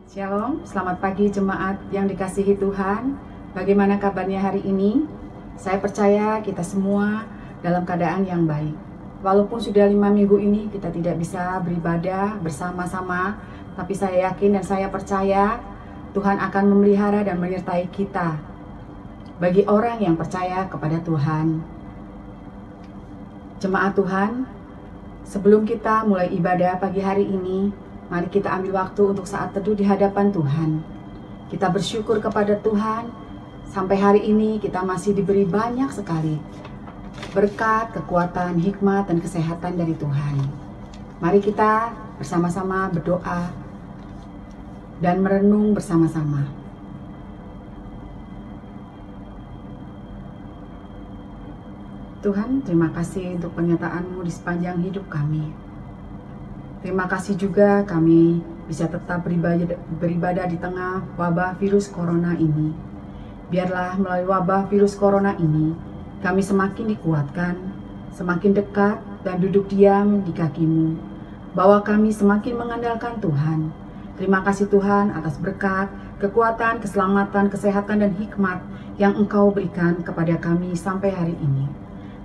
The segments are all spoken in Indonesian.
Shalom, selamat pagi jemaat yang dikasihi Tuhan. Bagaimana kabarnya hari ini? Saya percaya kita semua dalam keadaan yang baik. Walaupun sudah 5 minggu ini kita tidak bisa beribadah bersama-sama, tapi saya yakin dan saya percaya Tuhan akan memelihara dan menyertai kita. Bagi orang yang percaya kepada Tuhan. Jemaat Tuhan, sebelum kita mulai ibadah pagi hari ini, mari kita ambil waktu untuk saat teduh di hadapan Tuhan. Kita bersyukur kepada Tuhan, sampai hari ini kita masih diberi banyak sekali berkat, kekuatan, hikmat, dan kesehatan dari Tuhan. Mari kita bersama-sama berdoa dan merenung bersama-sama. Tuhan, terima kasih untuk penyertaan-Mu di sepanjang hidup kami. Terima kasih juga kami bisa tetap beribadah di tengah wabah virus corona ini. Biarlah melalui wabah virus corona ini, kami semakin dikuatkan, semakin dekat dan duduk diam di kaki-Mu, bahwa kami semakin mengandalkan Tuhan. Terima kasih Tuhan atas berkat, kekuatan, keselamatan, kesehatan, dan hikmat yang Engkau berikan kepada kami sampai hari ini.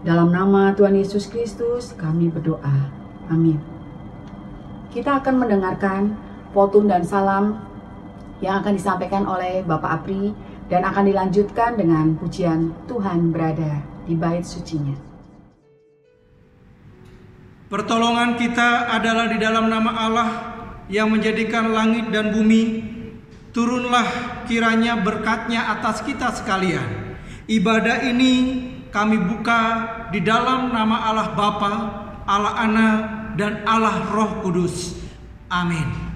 Dalam nama Tuhan Yesus Kristus kami berdoa. Amin. Kita akan mendengarkan potun dan salam yang akan disampaikan oleh Bapak Apri dan akan dilanjutkan dengan pujian Tuhan berada di bait sucinya. Pertolongan kita adalah di dalam nama Allah yang menjadikan langit dan bumi. Turunlah kiranya berkat-Nya atas kita sekalian. Ibadah ini kami buka di dalam nama Allah Bapa, Allah Anak, dan Allah Roh Kudus. Amin.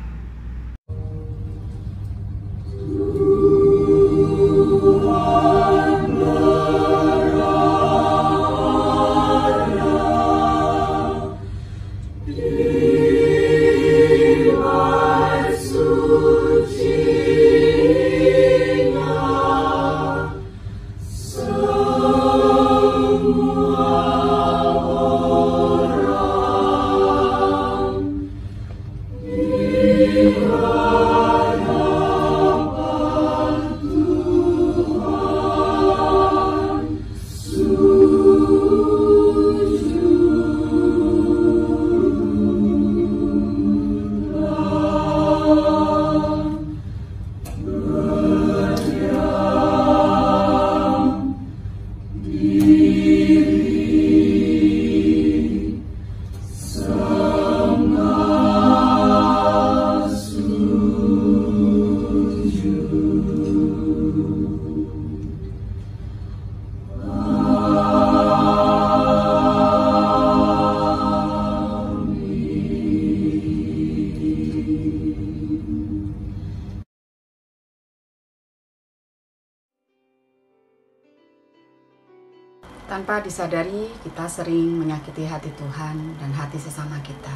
Tanpa disadari, kita sering menyakiti hati Tuhan dan hati sesama kita.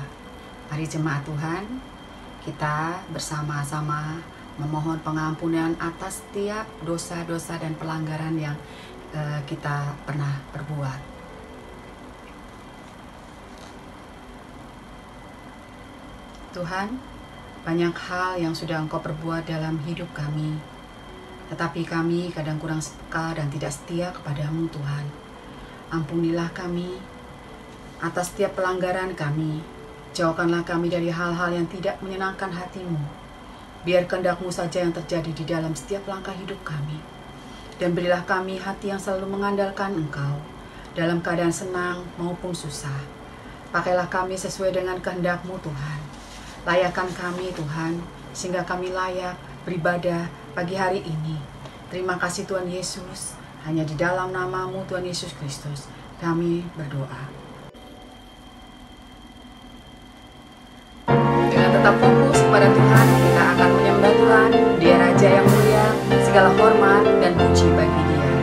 Mari jemaat Tuhan, kita bersama-sama memohon pengampunan atas setiap dosa-dosa dan pelanggaran yang kita pernah perbuat. Tuhan, banyak hal yang sudah Engkau perbuat dalam hidup kami, tetapi kami kadang kurang peka dan tidak setia kepadamu Tuhan. Ampunilah kami atas setiap pelanggaran kami. Jauhkanlah kami dari hal-hal yang tidak menyenangkan hati-Mu. Biar kehendak-Mu saja yang terjadi di dalam setiap langkah hidup kami. Dan berilah kami hati yang selalu mengandalkan Engkau, dalam keadaan senang maupun susah. Pakailah kami sesuai dengan kehendak-Mu Tuhan. Layakkan kami Tuhan, sehingga kami layak beribadah pagi hari ini. Terima kasih Tuhan Yesus. Hanya di dalam nama-Mu Tuhan Yesus Kristus kami berdoa. Dengan tetap fokus kepada Tuhan, kita akan menyembah Tuhan. Dia Raja yang mulia, segala hormat dan puji bagi Dia. Mulia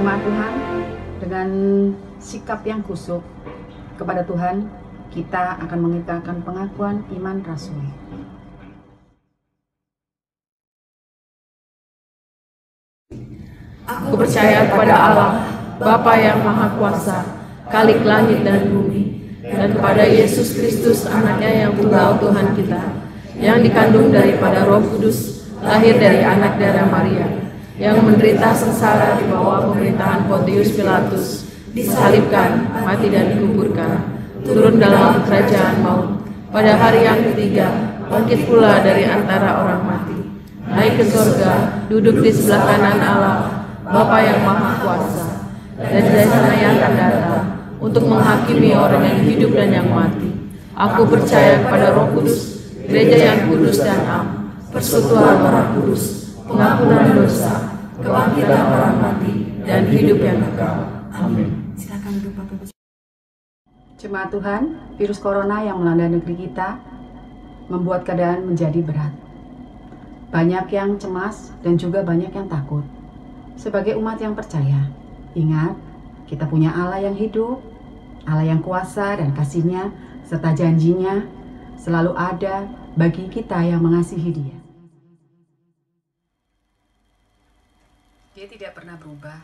jemaat Tuhan, dengan sikap yang khusyuk kepada Tuhan, kita akan mengikrarkan pengakuan iman Rasul. Aku percaya kepada Allah, Bapa yang Maha Kuasa, Khalik langit dan bumi, dan kepada Yesus Kristus, Anaknya yang tunggal Tuhan kita, yang dikandung daripada Roh Kudus, lahir dari anak darah Maria, yang menderita sengsara di bawah pemerintahan Pontius Pilatus, disalibkan, mati dan dikuburkan, turun dalam kerajaan maut, pada hari yang ketiga, bangkit pula dari antara orang mati, naik ke surga, duduk di sebelah kanan Allah, Bapa yang Maha Kuasa, dan dari sana yang akan datang, untuk menghakimi orang yang hidup dan yang mati. Aku percaya kepada Roh Kudus, gereja yang kudus dan am, persekutuan orang kudus, pengampunan dosa, kebangkitan orang mati, dan hidup yang kekal. Amin. Silakan duduk Bapak. Jemaat Tuhan, virus corona yang melanda negeri kita membuat keadaan menjadi berat. Banyak yang cemas dan juga banyak yang takut. Sebagai umat yang percaya, ingat, kita punya Allah yang hidup, Allah yang kuasa dan kasih-Nya, serta janji-Nya selalu ada bagi kita yang mengasihi Dia. Dia tidak pernah berubah,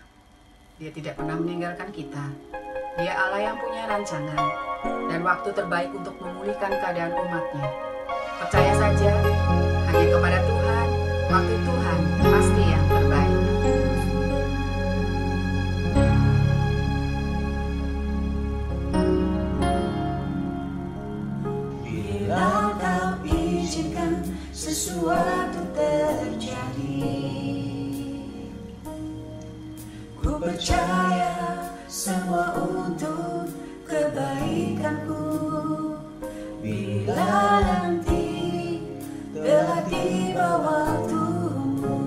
Dia tidak pernah meninggalkan kita. Dia Allah yang punya rancangan dan waktu terbaik untuk memulihkan keadaan umat-Nya. Percaya saja, hanya kepada Tuhan, waktu Tuhan pasti yang terbaik. Bila Kau izinkan sesuatu terjadi, ku percaya semua untuk kebaikanku. Bila nanti telah tiba waktumu,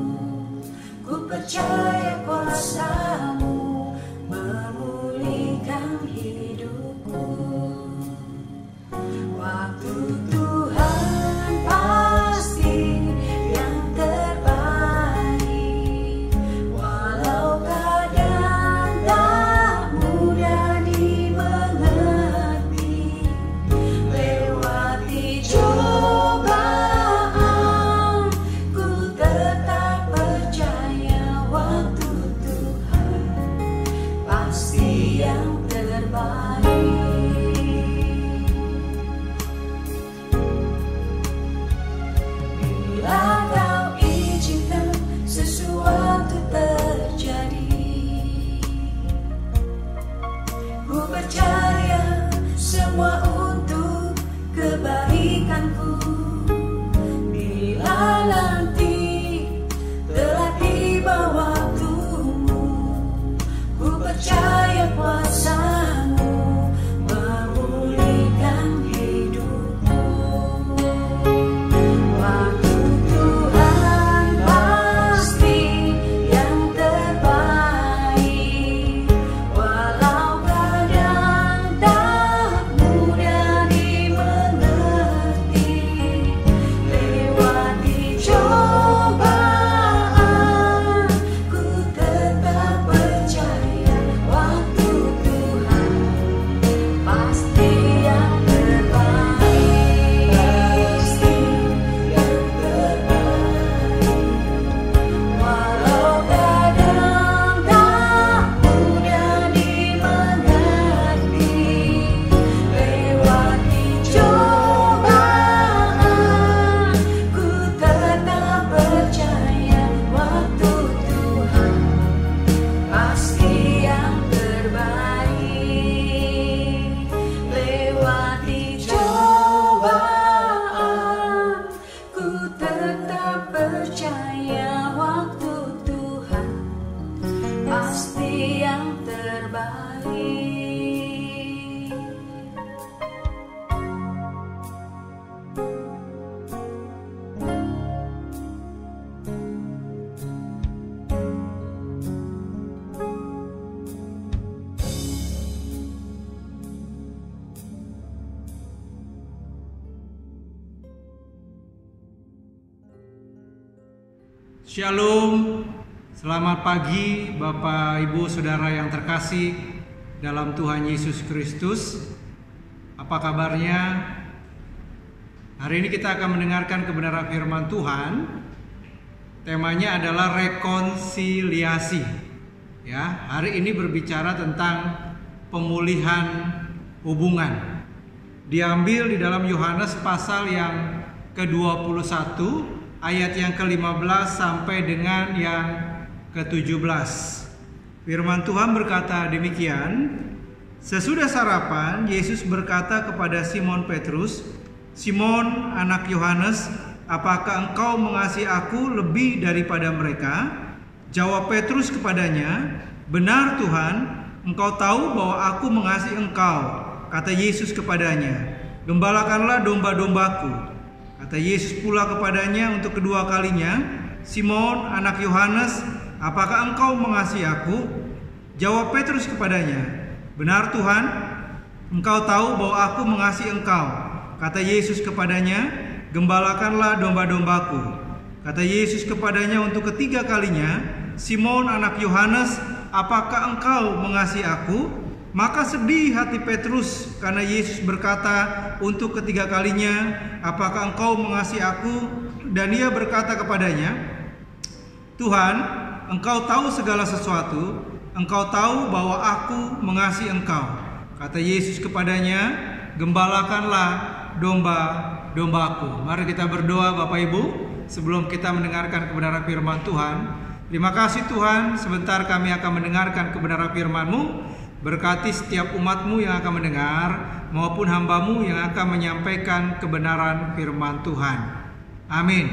ku percaya kuasa-Mu memulihkan hidupku. Waktu Tuhan pasti yang terbaik, walau kadang tak mudah dimengerti. Lewati cobaan, ku tetap percaya waktu Tuhan pasti yang terbaik. Bila Kau izinkan sesuatu terjadi, ku percaya semua untuk kebaikanku. Bila nanti telah tiba waktumu, ku percaya kuasa-Mu memulihkan hidupku. Waktu Tuhan pasti yang terbaik, walau kadang tak mudah dimengerti. Lewati cobaan, ku tetap percaya waktu Tuhan pasti yang terbaik. Pasti yang terbaik, walau kadang tak mudah dimengerti. Lewati cobaan, ku tetap percaya waktu Tuhan pasti yang terbaik. Lewati cobaan, ku tetap percaya waktu Tuhan pasti yang terbaik. Shalom, Selamat pagi Bapak, Ibu, Saudara yang terkasih dalam Tuhan Yesus Kristus. Apa kabarnya? Hari ini kita akan mendengarkan kebenaran firman Tuhan. Temanya adalah rekonsiliasi. Ya, hari ini berbicara tentang pemulihan hubungan. Diambil di dalam Yohanes pasal yang ke-21 ayat yang ke-15 sampai dengan yang ke-17. Firman Tuhan berkata demikian. Sesudah sarapan, Yesus berkata kepada Simon Petrus, "Simon, anak Yohanes, apakah engkau mengasihi aku lebih daripada mereka?" Jawab Petrus kepadanya, "Benar Tuhan, engkau tahu bahwa aku mengasihi engkau." Kata Yesus kepadanya, "Gembalakanlah domba-dombaku." Kata Yesus pula kepadanya untuk kedua kalinya, "Simon, anak Yohanes, apakah engkau mengasihi aku?" Jawab Petrus kepadanya, "Benar Tuhan, engkau tahu bahwa aku mengasihi engkau." Kata Yesus kepadanya, "Gembalakanlah domba-dombaku." Kata Yesus kepadanya untuk ketiga kalinya, "Simon, anak Yohanes, apakah engkau mengasihi aku?" Maka sedih hati Petrus karena Yesus berkata untuk ketiga kalinya, "Apakah engkau mengasihi aku?" Dan ia berkata kepadanya, "Tuhan, engkau tahu segala sesuatu, engkau tahu bahwa aku mengasihi engkau." Kata Yesus kepadanya, "Gembalakanlah domba-dombaku." Mari kita berdoa Bapak Ibu sebelum kita mendengarkan kebenaran firman Tuhan. Terima kasih Tuhan, sebentar kami akan mendengarkan kebenaran firman-Mu. Berkati setiap umat-Mu yang akan mendengar maupun hamba-Mu yang akan menyampaikan kebenaran firman Tuhan. Amin.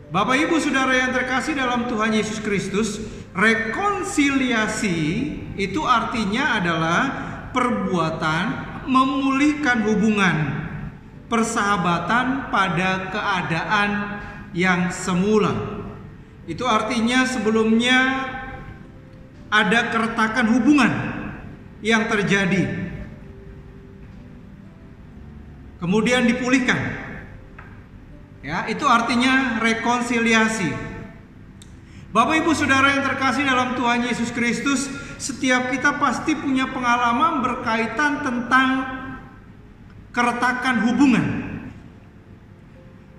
Bapak Ibu Saudara yang terkasih dalam Tuhan Yesus Kristus, rekonsiliasi itu artinya adalah perbuatan memulihkan hubungan persahabatan pada keadaan yang semula. Itu artinya sebelumnya ada keretakan hubungan yang terjadi, kemudian dipulihkan. Ya, itu artinya rekonsiliasi. Bapak Ibu Saudara yang terkasih dalam Tuhan Yesus Kristus, setiap kita pasti punya pengalaman berkaitan tentang keretakan hubungan.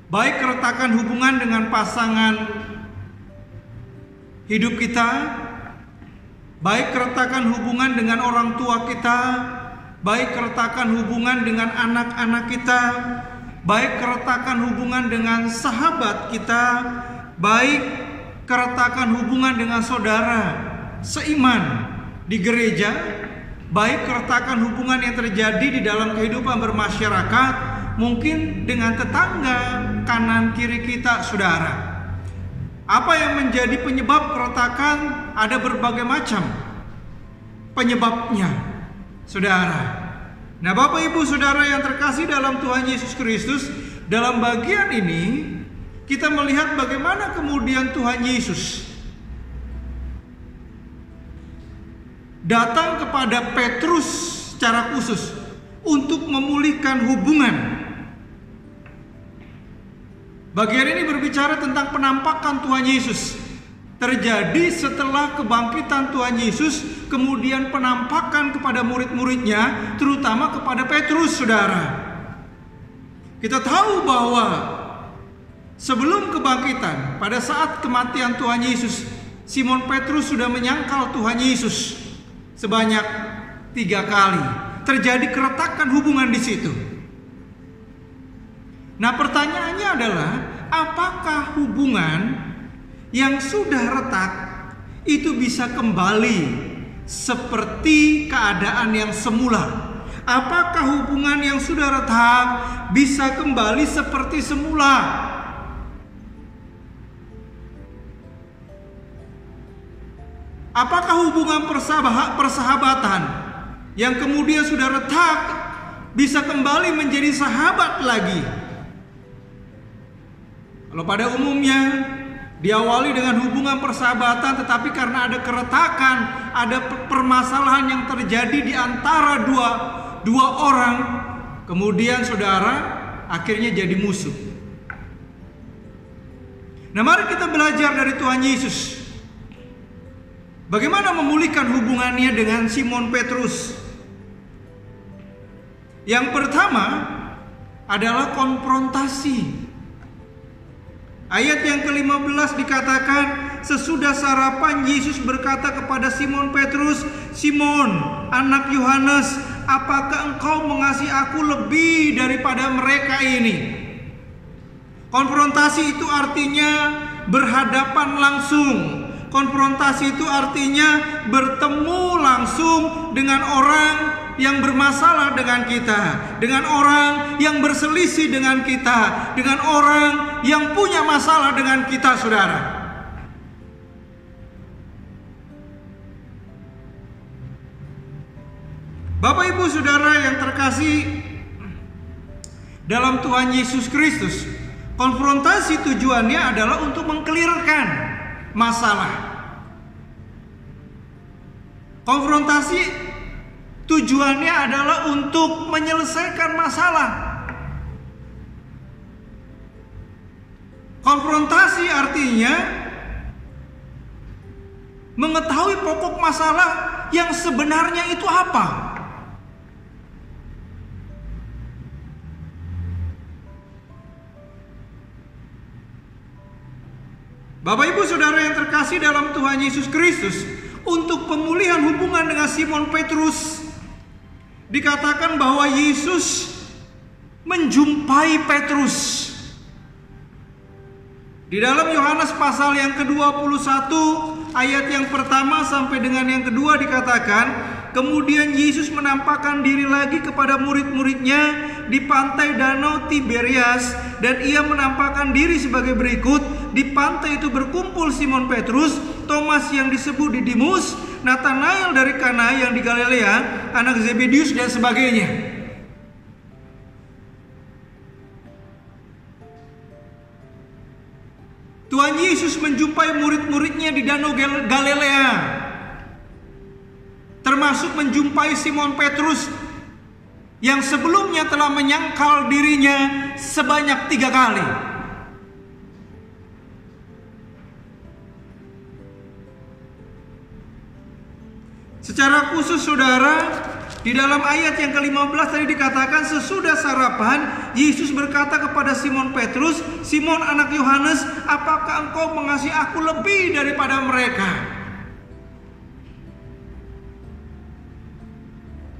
Baik keretakan hubungan dengan pasangan hidup kita, baik keretakan hubungan dengan orang tua kita, baik keretakan hubungan dengan anak-anak kita, baik keretakan hubungan dengan sahabat kita, baik keretakan hubungan dengan saudara seiman di gereja, baik keretakan hubungan yang terjadi di dalam kehidupan bermasyarakat, mungkin dengan tetangga kanan kiri kita, saudara. Apa yang menjadi penyebab keretakan? Ada berbagai macam penyebabnya, saudara. Nah, Bapak Ibu Saudara yang terkasih dalam Tuhan Yesus Kristus, dalam bagian ini kita melihat bagaimana kemudian Tuhan Yesus datang kepada Petrus secara khusus untuk memulihkan hubungan. Bagian ini berbicara tentang penampakan Tuhan Yesus. Terjadi setelah kebangkitan Tuhan Yesus, kemudian penampakan kepada murid-muridnya, terutama kepada Petrus, saudara. Kita tahu bahwa sebelum kebangkitan, pada saat kematian Tuhan Yesus, Simon Petrus sudah menyangkal Tuhan Yesus sebanyak 3 kali. Terjadi keretakan hubungan di situ. Nah, pertanyaannya adalah, apakah hubungan yang sudah retak itu bisa kembali seperti keadaan yang semula? Apakah hubungan yang sudah retak bisa kembali seperti semula? Apakah hubungan persahabatan yang kemudian sudah retak bisa kembali menjadi sahabat lagi? Kalau pada umumnya diawali dengan hubungan persahabatan, tetapi karena ada keretakan, ada permasalahan yang terjadi di antara dua orang, kemudian saudara akhirnya jadi musuh. Nah, mari kita belajar dari Tuhan Yesus. Bagaimana memulihkan hubungannya dengan Simon Petrus? Yang pertama adalah konfrontasi. Ayat yang ke-15 dikatakan, sesudah sarapan Yesus berkata kepada Simon Petrus, "Simon, anak Yohanes, apakah engkau mengasihi aku lebih daripada mereka ini?" Konfrontasi itu artinya berhadapan langsung. Konfrontasi itu artinya bertemu langsung dengan orang yang bermasalah dengan kita, dengan orang yang berselisih dengan kita, dengan orang yang punya masalah dengan kita, saudara. Bapak, Ibu, Saudara yang terkasih dalam Tuhan Yesus Kristus, konfrontasi tujuannya adalah untuk mengkelirkan masalah. Konfrontasi tujuannya adalah untuk menyelesaikan masalah. Konfrontasi artinya mengetahui pokok masalah yang sebenarnya itu apa. Bapak, Ibu, Saudara yang terkasih dalam Tuhan Yesus Kristus, untuk pemulihan hubungan dengan Simon Petrus, dikatakan bahwa Yesus menjumpai Petrus. Di dalam Yohanes pasal yang ke-21 ayat yang pertama sampai dengan yang kedua dikatakan, kemudian Yesus menampakkan diri lagi kepada murid-muridnya di pantai Danau Tiberias, dan ia menampakkan diri sebagai berikut. Di pantai itu berkumpul Simon Petrus, Thomas yang disebut Didimus, Nathanael dari Kana yang di Galilea, anak Zebedius, dan sebagainya. Tuhan Yesus menjumpai murid-muridnya di Danau Galilea, termasuk menjumpai Simon Petrus yang sebelumnya telah menyangkal dirinya sebanyak 3 kali. Secara khusus, saudara, di dalam ayat yang ke-15 tadi dikatakan, sesudah sarapan Yesus berkata kepada Simon Petrus, "Simon, anak Yohanes, apakah engkau mengasihi aku lebih daripada mereka?"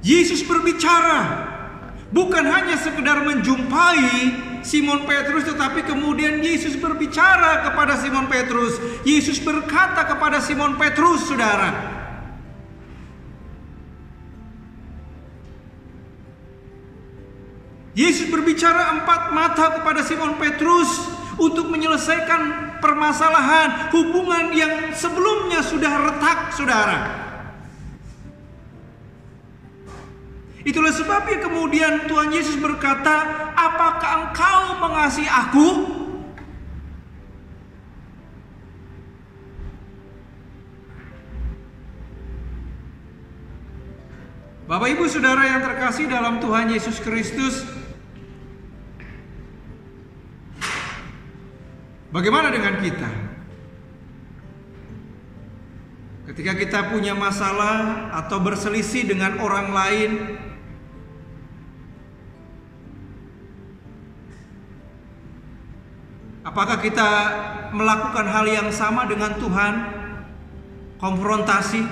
Yesus berbicara, bukan hanya sekedar menjumpai Simon Petrus, tetapi kemudian Yesus berbicara kepada Simon Petrus. Yesus berkata kepada Simon Petrus, saudara. Yesus berbicara 4 mata kepada Simon Petrus untuk menyelesaikan permasalahan hubungan yang sebelumnya sudah retak, saudara. Itulah sebabnya kemudian Tuhan Yesus berkata, "Apakah engkau mengasihi aku?" Bapak, Ibu, Saudara yang terkasih dalam Tuhan Yesus Kristus, bagaimana dengan kita? Ketika kita punya masalah atau berselisih dengan orang lain, apakah kita melakukan hal yang sama dengan Tuhan? Konfrontasi,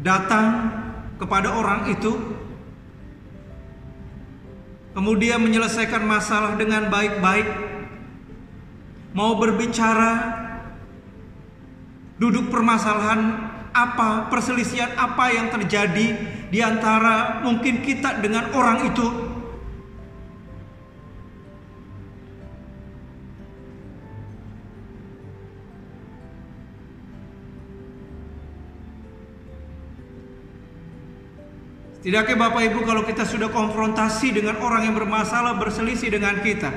datang kepada orang itu, kemudian menyelesaikan masalah dengan baik-baik, mau berbicara, duduk permasalahan apa, perselisihan apa yang terjadi di antara mungkin kita dengan orang itu. Setidaknya Bapak Ibu, kalau kita sudah konfrontasi dengan orang yang bermasalah, berselisih dengan kita,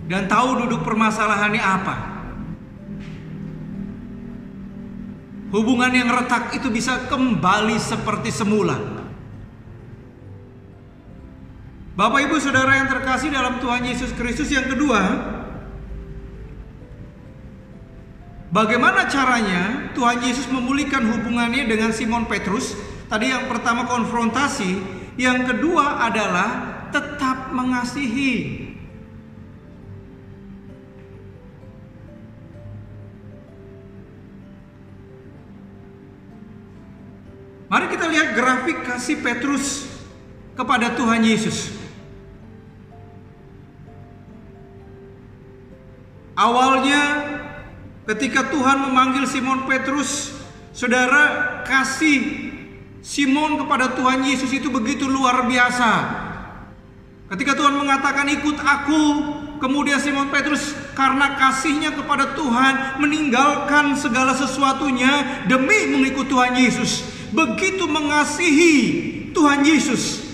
dan tahu duduk permasalahannya apa, hubungan yang retak itu bisa kembali seperti semula. Bapak Ibu Saudara yang terkasih dalam Tuhan Yesus Kristus, yang kedua, bagaimana caranya Tuhan Yesus memulihkan hubungannya dengan Simon Petrus? Tadi yang pertama konfrontasi, yang kedua adalah tetap mengasihi. Mari kita lihat grafik kasih Petrus kepada Tuhan Yesus. Awalnya ketika Tuhan memanggil Simon Petrus, saudara, kasih Simon kepada Tuhan Yesus itu begitu luar biasa. Ketika Tuhan mengatakan ikut aku, kemudian Simon Petrus karena kasihnya kepada Tuhan meninggalkan segala sesuatunya demi mengikut Tuhan Yesus. Begitu mengasihi Tuhan Yesus.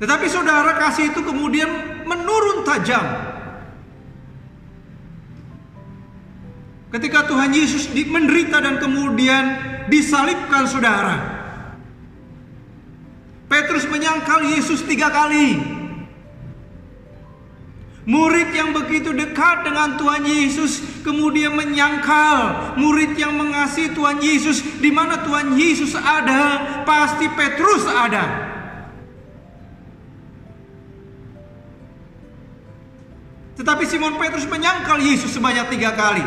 Tetapi saudara, kasih itu kemudian menurun tajam ketika Tuhan Yesus menderita dan kemudian disalibkan, saudara. Petrus menyangkal Yesus 3 kali. Murid yang begitu dekat dengan Tuhan Yesus kemudian menyangkal. Murid yang mengasihi Tuhan Yesus, di mana Tuhan Yesus ada, pasti Petrus ada. Tetapi Simon Petrus menyangkal Yesus sebanyak 3 kali.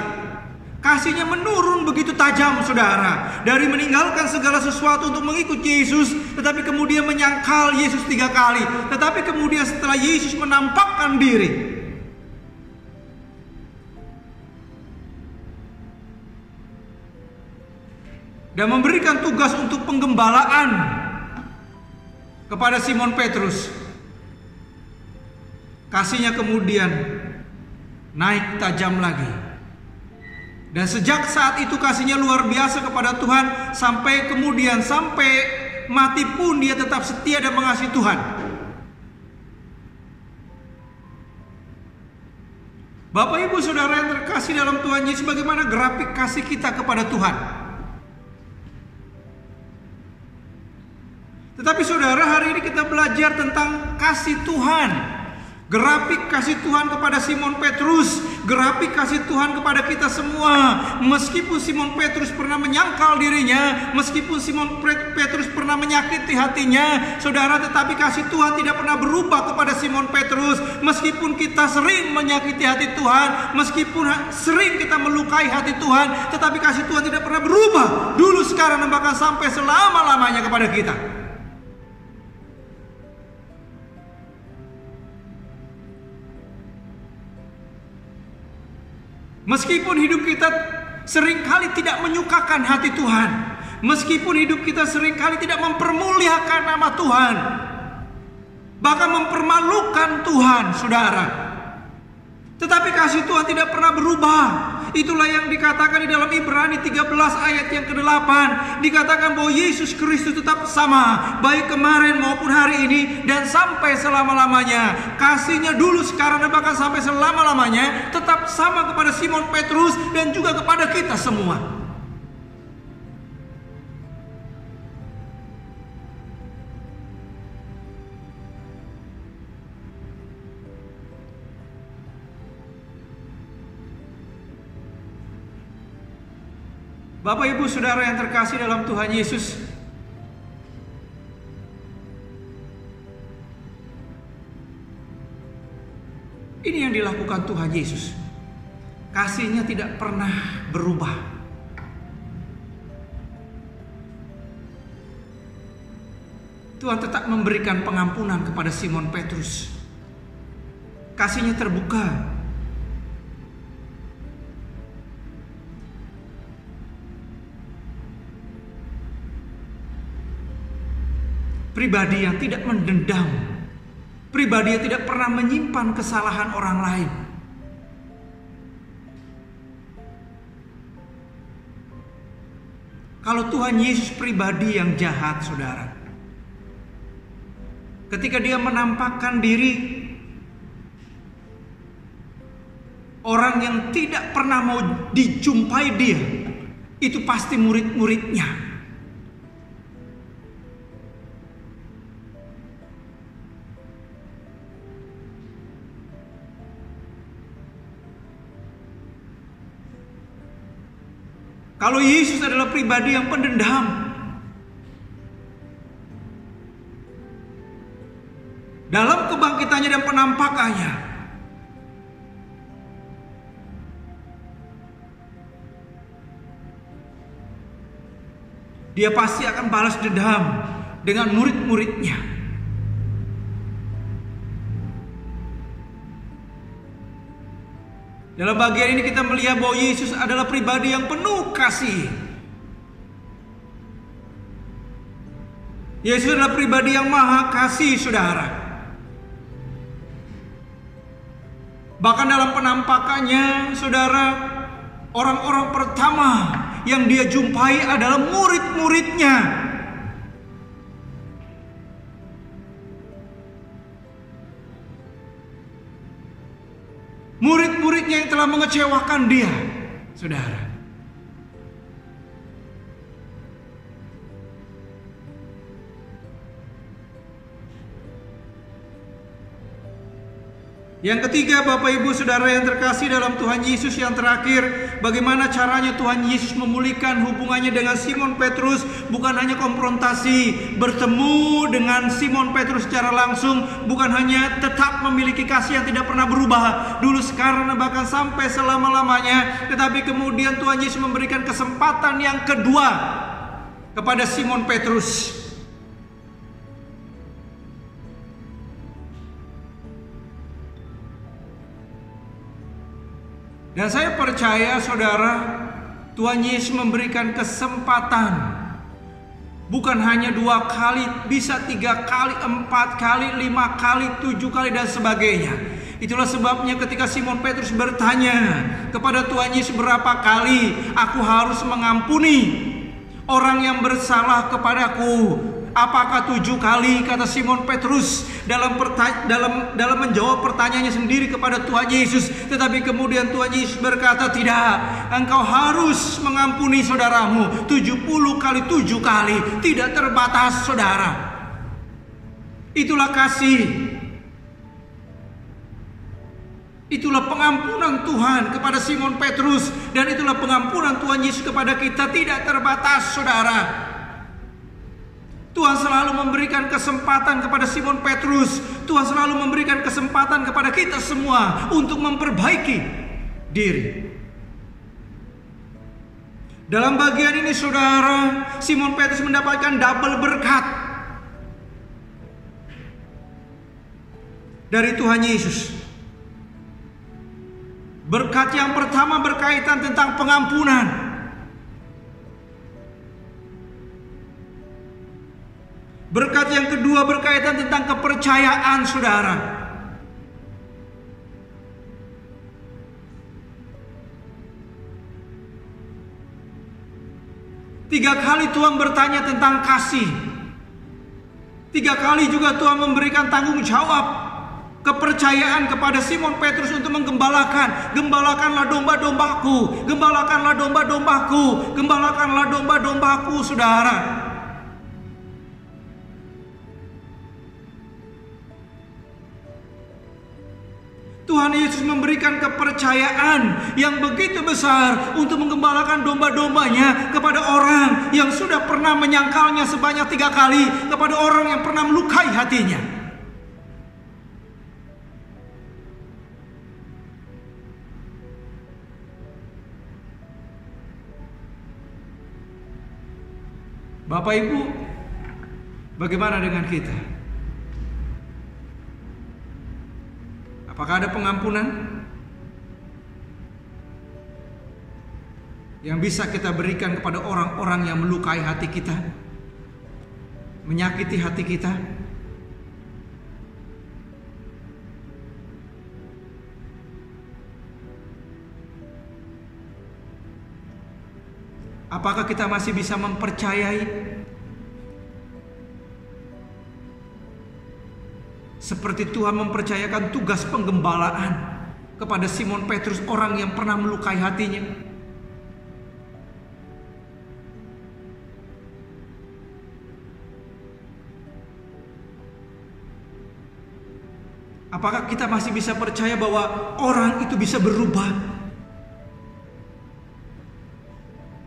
Kasihnya menurun begitu tajam, saudara. Dari meninggalkan segala sesuatu untuk mengikut Yesus, tetapi kemudian menyangkal Yesus 3 kali. Tetapi kemudian setelah Yesus menampakkan diri, dan memberikan tugas untuk penggembalaan kepada Simon Petrus, kasihnya kemudian naik tajam lagi. Dan sejak saat itu kasihnya luar biasa kepada Tuhan, sampai kemudian sampai mati pun dia tetap setia dan mengasihi Tuhan. Bapak Ibu Saudara yang terkasih dalam Tuhan Yesus, bagaimana grafik kasih kita kepada Tuhan? Tetapi saudara, hari ini kita belajar tentang kasih Tuhan. Grafik kasih Tuhan kepada Simon Petrus, grafik kasih Tuhan kepada kita semua. Meskipun Simon Petrus pernah menyangkal dirinya, meskipun Simon Petrus pernah menyakiti hatinya, saudara, tetapi kasih Tuhan tidak pernah berubah kepada Simon Petrus. Meskipun kita sering menyakiti hati Tuhan, meskipun sering kita melukai hati Tuhan, tetapi kasih Tuhan tidak pernah berubah dulu, sekarang, dan bahkan sampai selama-lamanya kepada kita. Meskipun hidup kita seringkali tidak menyukakan hati Tuhan, meskipun hidup kita seringkali tidak mempermuliakan nama Tuhan, bahkan mempermalukan Tuhan, saudara, tetapi kasih Tuhan tidak pernah berubah. Itulah yang dikatakan di dalam Ibrani 13 ayat yang ke-8. Dikatakan bahwa Yesus Kristus tetap sama, baik kemarin maupun hari ini dan sampai selama-lamanya. Kasihnya dulu, sekarang, dan bahkan sampai selama-lamanya tetap sama kepada Simon Petrus dan juga kepada kita semua. Bapak Ibu Saudara yang terkasih dalam Tuhan Yesus, ini yang dilakukan Tuhan Yesus. Kasihnya tidak pernah berubah. Tuhan tetap memberikan pengampunan kepada Simon Petrus. Kasihnya terbuka. Pribadi yang tidak mendendam, pribadi yang tidak pernah menyimpan kesalahan orang lain. Kalau Tuhan Yesus pribadi yang jahat, saudara, ketika dia menampakkan diri orang yang tidak pernah mau dijumpai dia, itu pasti murid-muridnya. Kalau Yesus adalah pribadi yang pendendam, dalam kebangkitannya dan penampakannya, dia pasti akan balas dendam dengan murid-muridnya. Dalam bagian ini kita melihat bahwa Yesus adalah pribadi yang penuh kasih. Yesus adalah pribadi yang maha kasih, saudara. Bahkan dalam penampakannya, saudara, orang-orang pertama yang dia jumpai adalah murid-muridnya. Murid-muridnya yang telah mengecewakan dia, saudara. Yang ketiga, Bapak Ibu Saudara yang terkasih dalam Tuhan Yesus, yang terakhir, bagaimana caranya Tuhan Yesus memulihkan hubungannya dengan Simon Petrus. Bukan hanya konfrontasi, bertemu dengan Simon Petrus secara langsung, bukan hanya tetap memiliki kasih yang tidak pernah berubah dulu, sekarang, bahkan sampai selama-lamanya, tetapi kemudian Tuhan Yesus memberikan kesempatan yang kedua kepada Simon Petrus. Dan saya percaya, saudara, Tuhan Yesus memberikan kesempatan. Bukan hanya 2 kali, bisa 3 kali, 4 kali, 5 kali, 7 kali, dan sebagainya. Itulah sebabnya ketika Simon Petrus bertanya kepada Tuhan Yesus, berapa kali aku harus mengampuni orang yang bersalah kepadaku? Apakah 7 kali, kata Simon Petrus dalam menjawab pertanyaannya sendiri kepada Tuhan Yesus. Tetapi kemudian Tuhan Yesus berkata, tidak, engkau harus mengampuni saudaramu 70 kali 7 kali, tidak terbatas, saudara. Itulah kasih. Itulah pengampunan Tuhan kepada Simon Petrus, dan itulah pengampunan Tuhan Yesus kepada kita, tidak terbatas, saudara. Tuhan selalu memberikan kesempatan kepada Simon Petrus. Tuhan selalu memberikan kesempatan kepada kita semua untuk memperbaiki diri. Dalam bagian ini, saudara, Simon Petrus mendapatkan double berkat dari Tuhan Yesus. Berkat yang pertama berkaitan tentang pengampunan. Berkat yang kedua berkaitan tentang kepercayaan, saudara. Tiga kali Tuhan bertanya tentang kasih. 3 kali juga Tuhan memberikan tanggung jawab, kepercayaan kepada Simon Petrus untuk menggembalakan. Gembalakanlah domba-dombaku, gembalakanlah domba-dombaku, gembalakanlah domba-dombaku, saudara. Tuhan Yesus memberikan kepercayaan yang begitu besar untuk menggembalakan domba-dombanya kepada orang yang sudah pernah menyangkalnya sebanyak 3 kali, kepada orang yang pernah melukai hatinya. Bapak Ibu, bagaimana dengan kita? Apakah ada pengampunan yang bisa kita berikan kepada orang-orang yang melukai hati kita, menyakiti hati kita? Apakah kita masih bisa mempercayai seperti Tuhan mempercayakan tugas penggembalaan kepada Simon Petrus, orang yang pernah melukai hatinya. Apakah kita masih bisa percaya bahwa orang itu bisa berubah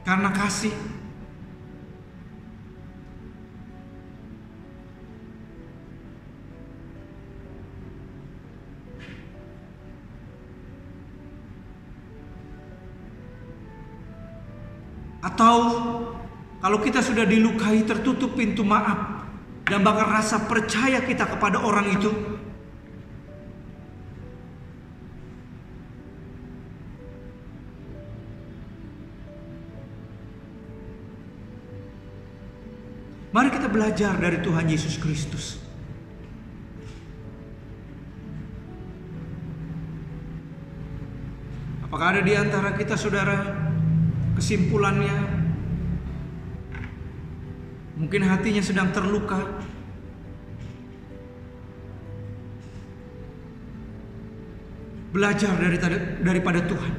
karena kasih? Atau kalau kita sudah dilukai, tertutup pintu maaf dan bahkan rasa percaya kita kepada orang itu, mari kita belajar dari Tuhan Yesus Kristus. Apakah ada di antara kita, saudara, kesimpulannya mungkin hatinya sedang terluka, belajar daripada Tuhan.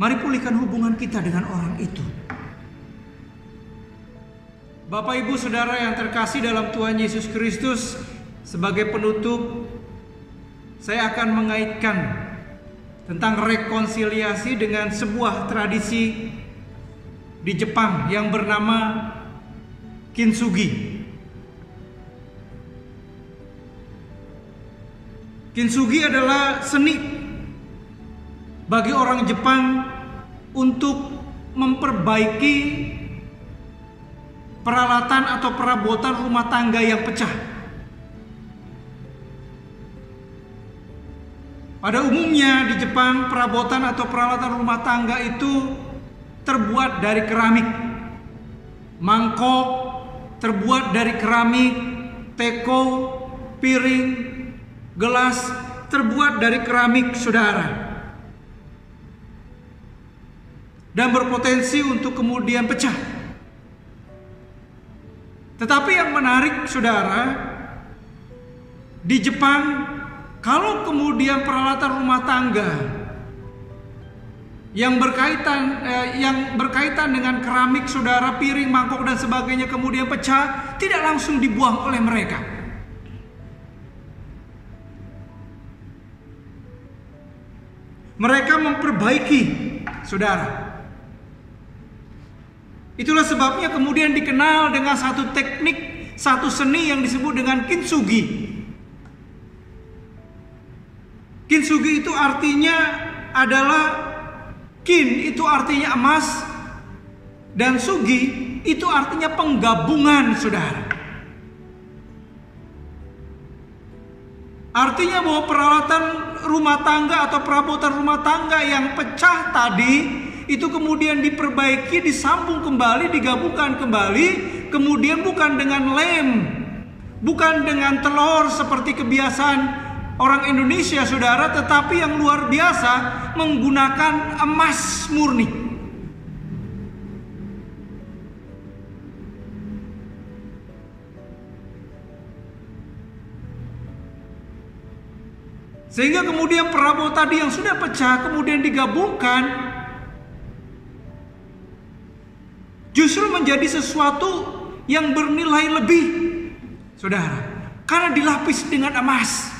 Mari pulihkan hubungan kita dengan orang itu. Bapak, Ibu, Saudara yang terkasih dalam Tuhan Yesus Kristus, sebagai penutup saya akan mengaitkan tentang rekonsiliasi dengan sebuah tradisi di Jepang yang bernama kintsugi. Kintsugi adalah seni bagi orang Jepang untuk memperbaiki peralatan atau perabotan rumah tangga yang pecah. Pada umumnya di Jepang, perabotan atau peralatan rumah tangga itu terbuat dari keramik. Mangkok terbuat dari keramik, teko, piring, gelas terbuat dari keramik, saudara. Dan berpotensi untuk kemudian pecah. Tetapi yang menarik, saudara, di Jepang, kalau kemudian peralatan rumah tangga yang berkaitan dengan keramik, saudara, piring, mangkok dan sebagainya kemudian pecah, tidak langsung dibuang oleh mereka. Mereka memperbaiki, saudara. Itulah sebabnya kemudian dikenal dengan satu teknik, satu seni yang disebut dengan kintsugi. Kintsugi itu artinya adalah kin itu artinya emas, dan sugi itu artinya penggabungan, saudara. Artinya bahwa peralatan rumah tangga atau perabotan rumah tangga yang pecah tadi itu kemudian diperbaiki, disambung kembali, digabungkan kembali, kemudian bukan dengan lem, bukan dengan telur seperti kebiasaan orang Indonesia, saudara, tetapi yang luar biasa menggunakan emas murni. Sehingga kemudian perabot tadi yang sudah pecah kemudian digabungkan, justru menjadi sesuatu yang bernilai lebih, saudara, karena dilapis dengan emas.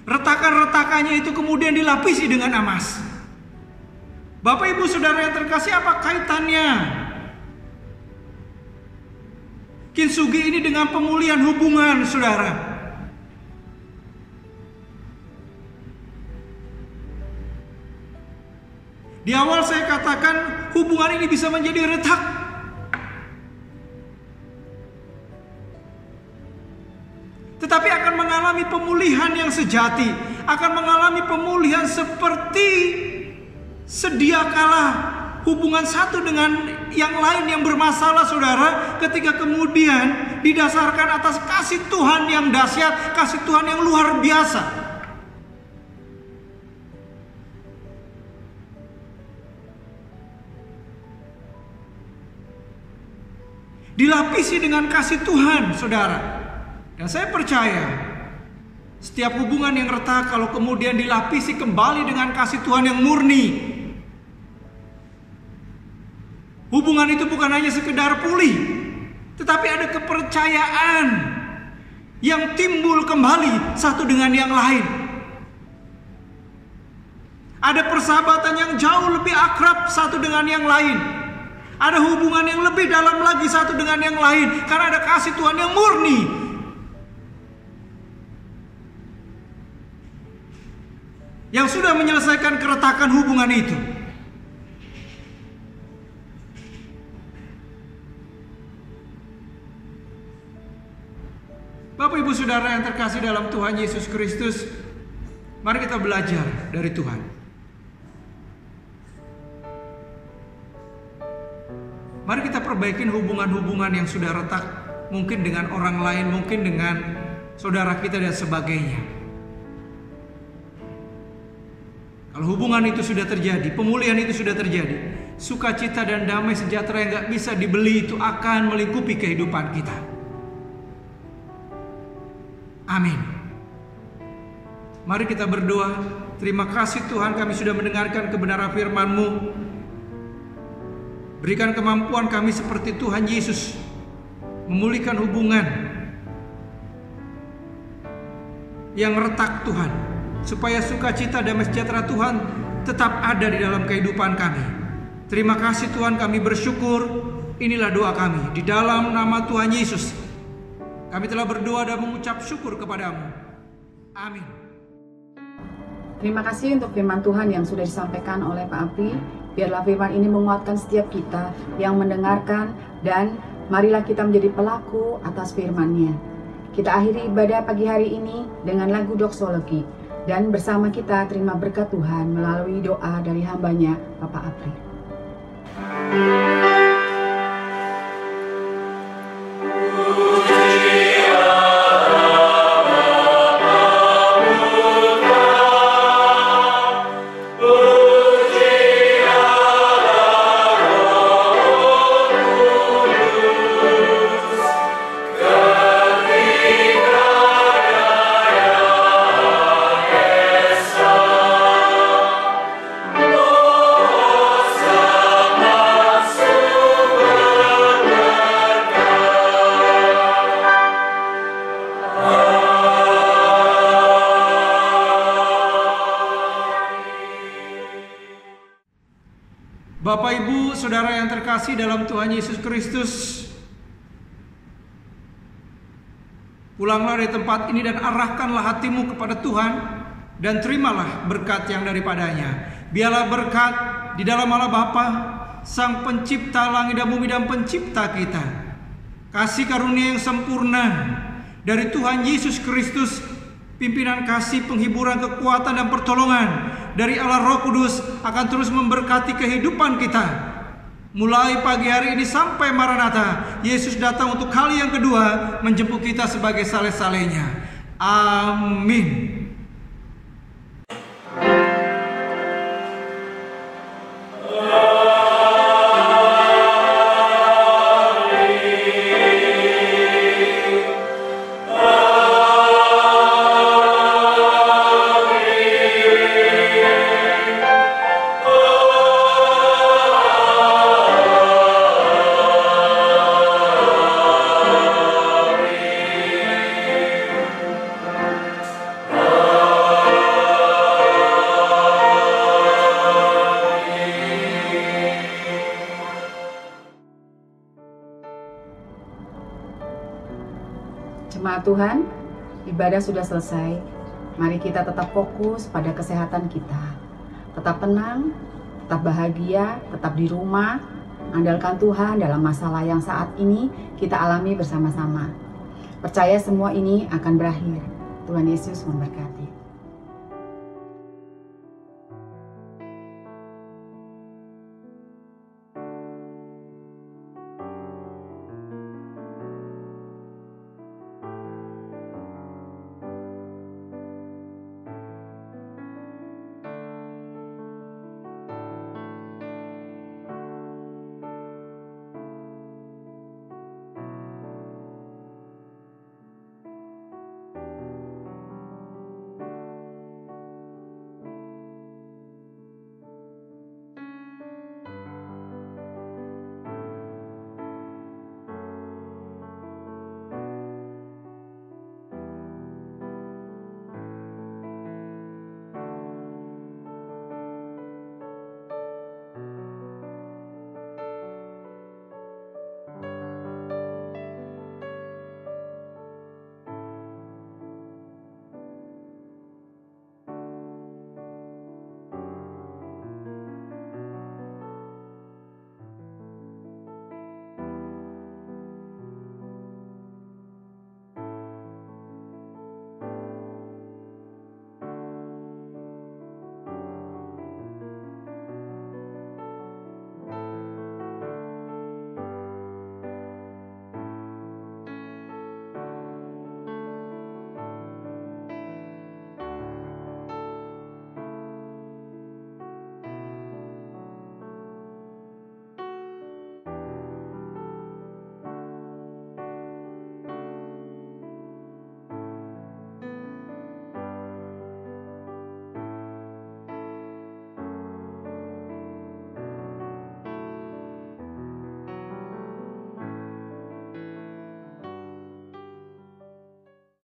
Retakan-retakannya itu kemudian dilapisi dengan emas. Bapak, Ibu, Saudara yang terkasih, apa kaitannya kintsugi ini dengan pemulihan hubungan, saudara? Di awal saya katakan hubungan ini bisa menjadi retak. Tetapi akan mengalami pemulihan yang sejati, akan mengalami pemulihan seperti sedia kala hubungan satu dengan yang lain yang bermasalah, saudara, ketika kemudian didasarkan atas kasih Tuhan yang dahsyat, kasih Tuhan yang luar biasa. dilapisi dengan kasih Tuhan, saudara. Dan saya percaya setiap hubungan yang retak kalau kemudian dilapisi kembali dengan kasih Tuhan yang murni, hubungan itu bukan hanya sekedar pulih, tetapi ada kepercayaan yang timbul kembali satu dengan yang lain. Ada persahabatan yang jauh lebih akrab satu dengan yang lain. Ada hubungan yang lebih dalam lagi satu dengan yang lain, karena ada kasih Tuhan yang murni. Yang sudah menyelesaikan keretakan hubungan itu. Bapak Ibu Saudara yang terkasih dalam Tuhan Yesus Kristus, mari kita belajar dari Tuhan. Mari kita perbaikin hubungan-hubungan yang sudah retak, mungkin dengan orang lain, mungkin dengan saudara kita dan sebagainya. Kalau hubungan itu sudah terjadi, pemulihan itu sudah terjadi, sukacita dan damai sejahtera yang gak bisa dibeli itu akan melingkupi kehidupan kita. Amin. Mari kita berdoa. Terima kasih Tuhan, kami sudah mendengarkan kebenaran firman-Mu. Berikan kemampuan kami seperti Tuhan Yesus, memulihkan hubungan yang retak Tuhan, supaya sukacita damai sejahtera Tuhan tetap ada di dalam kehidupan kami. Terima kasih Tuhan, kami bersyukur. Inilah doa kami di dalam nama Tuhan Yesus. Kami telah berdoa dan mengucap syukur kepadamu. Amin. Terima kasih untuk firman Tuhan yang sudah disampaikan oleh Pak Apri. Biarlah firman ini menguatkan setiap kita yang mendengarkan, dan marilah kita menjadi pelaku atas firman-Nya. Kita akhiri ibadah pagi hari ini dengan lagu doksologi, dan bersama kita terima berkat Tuhan melalui doa dari hamba-Nya Bapak Apri. Bapak Ibu Saudara yang terkasih dalam Tuhan Yesus Kristus, pulanglah dari tempat ini dan arahkanlah hatimu kepada Tuhan, dan terimalah berkat yang daripadanya. Biarlah berkat di dalam Allah Bapa, Sang Pencipta langit dan bumi dan Pencipta kita, kasih karunia yang sempurna dari Tuhan Yesus Kristus, pimpinan kasih, penghiburan, kekuatan dan pertolongan dari Allah Roh Kudus akan terus memberkati kehidupan kita. Mulai pagi hari ini sampai Maranatha, Yesus datang untuk kali yang kedua menjemput kita sebagai saleh-salehnya. Amin. Jemaat Tuhan, ibadah sudah selesai. Mari kita tetap fokus pada kesehatan kita. Tetap tenang, tetap bahagia, tetap di rumah. Andalkan Tuhan dalam masalah yang saat ini kita alami bersama-sama. Percaya semua ini akan berakhir. Tuhan Yesus memberkati.